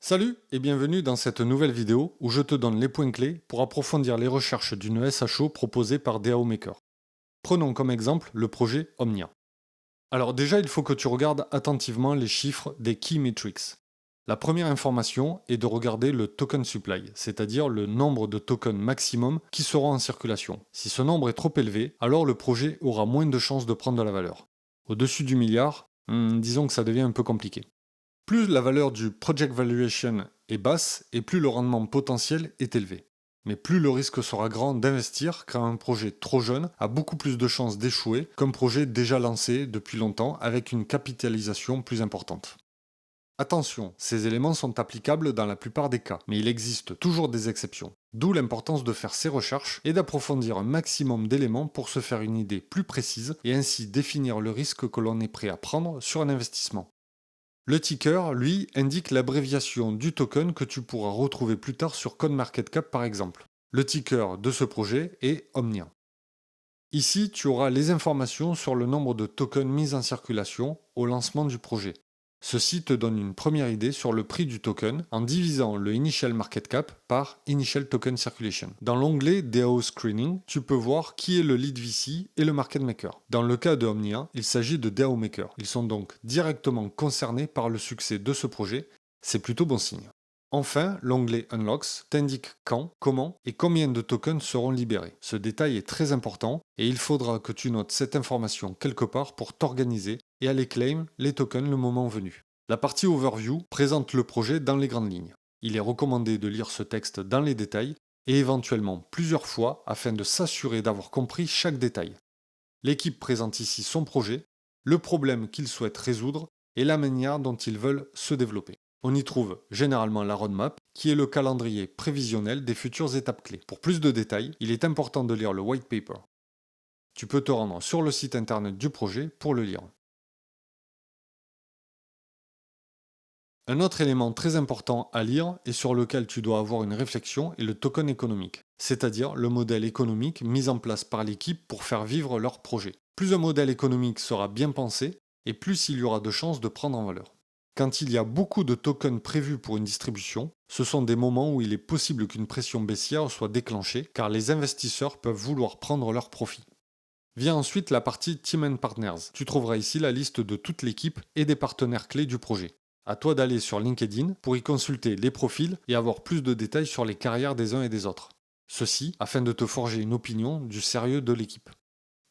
Salut et bienvenue dans cette nouvelle vidéo où je te donne les points clés pour approfondir les recherches d'une SHO proposée par DAO Maker. Prenons comme exemple le projet Omnia. Alors déjà, il faut que tu regardes attentivement les chiffres des Key Metrics. La première information est de regarder le token supply, c'est-à-dire le nombre de tokens maximum qui seront en circulation. Si ce nombre est trop élevé, alors le projet aura moins de chances de prendre de la valeur. Au-dessus du milliard, disons que ça devient un peu compliqué. Plus la valeur du project valuation est basse et plus le rendement potentiel est élevé. Mais plus le risque sera grand d'investir car un projet trop jeune a beaucoup plus de chances d'échouer qu'un projet déjà lancé depuis longtemps avec une capitalisation plus importante. Attention, ces éléments sont applicables dans la plupart des cas, mais il existe toujours des exceptions. D'où l'importance de faire ces recherches et d'approfondir un maximum d'éléments pour se faire une idée plus précise et ainsi définir le risque que l'on est prêt à prendre sur un investissement. Le ticker, lui, indique l'abréviation du token que tu pourras retrouver plus tard sur CoinMarketCap par exemple. Le ticker de ce projet est Omnia. Ici, tu auras les informations sur le nombre de tokens mis en circulation au lancement du projet. Ceci te donne une première idée sur le prix du token en divisant le Initial Market Cap par Initial Token Circulation. Dans l'onglet DAO Screening, tu peux voir qui est le lead VC et le market maker. Dans le cas de Omnia, il s'agit de DAO Maker. Ils sont donc directement concernés par le succès de ce projet. C'est plutôt bon signe. Enfin, l'onglet Unlocks t'indique quand, comment et combien de tokens seront libérés. Ce détail est très important et il faudra que tu notes cette information quelque part pour t'organiser et aller claim les tokens le moment venu. La partie Overview présente le projet dans les grandes lignes. Il est recommandé de lire ce texte dans les détails et éventuellement plusieurs fois afin de s'assurer d'avoir compris chaque détail. L'équipe présente ici son projet, le problème qu'ils souhaitent résoudre et la manière dont ils veulent se développer. On y trouve généralement la roadmap, qui est le calendrier prévisionnel des futures étapes clés. Pour plus de détails, il est important de lire le white paper. Tu peux te rendre sur le site internet du projet pour le lire. Un autre élément très important à lire et sur lequel tu dois avoir une réflexion est le token économique, c'est-à-dire le modèle économique mis en place par l'équipe pour faire vivre leur projet. Plus un modèle économique sera bien pensé, et plus il y aura de chances de prendre en valeur. Quand il y a beaucoup de tokens prévus pour une distribution, ce sont des moments où il est possible qu'une pression baissière soit déclenchée car les investisseurs peuvent vouloir prendre leur profit. Vient ensuite la partie Team and Partners. Tu trouveras ici la liste de toute l'équipe et des partenaires clés du projet. À toi d'aller sur LinkedIn pour y consulter les profils et avoir plus de détails sur les carrières des uns et des autres. Ceci afin de te forger une opinion du sérieux de l'équipe.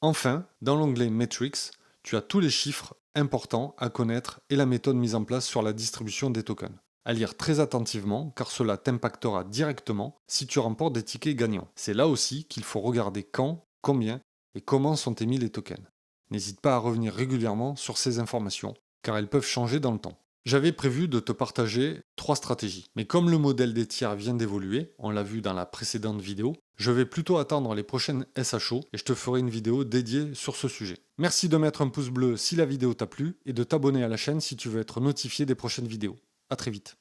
Enfin, dans l'onglet Metrics, tu as tous les chiffres importants à connaître et la méthode mise en place sur la distribution des tokens. À lire très attentivement car cela t'impactera directement si tu remportes des tickets gagnants. C'est là aussi qu'il faut regarder quand, combien et comment sont émis les tokens. N'hésite pas à revenir régulièrement sur ces informations car elles peuvent changer dans le temps. J'avais prévu de te partager 3 stratégies, mais comme le modèle des tiers vient d'évoluer, on l'a vu dans la précédente vidéo, je vais plutôt attendre les prochaines SHO et je te ferai une vidéo dédiée sur ce sujet. Merci de mettre un pouce bleu si la vidéo t'a plu et de t'abonner à la chaîne si tu veux être notifié des prochaines vidéos. A très vite.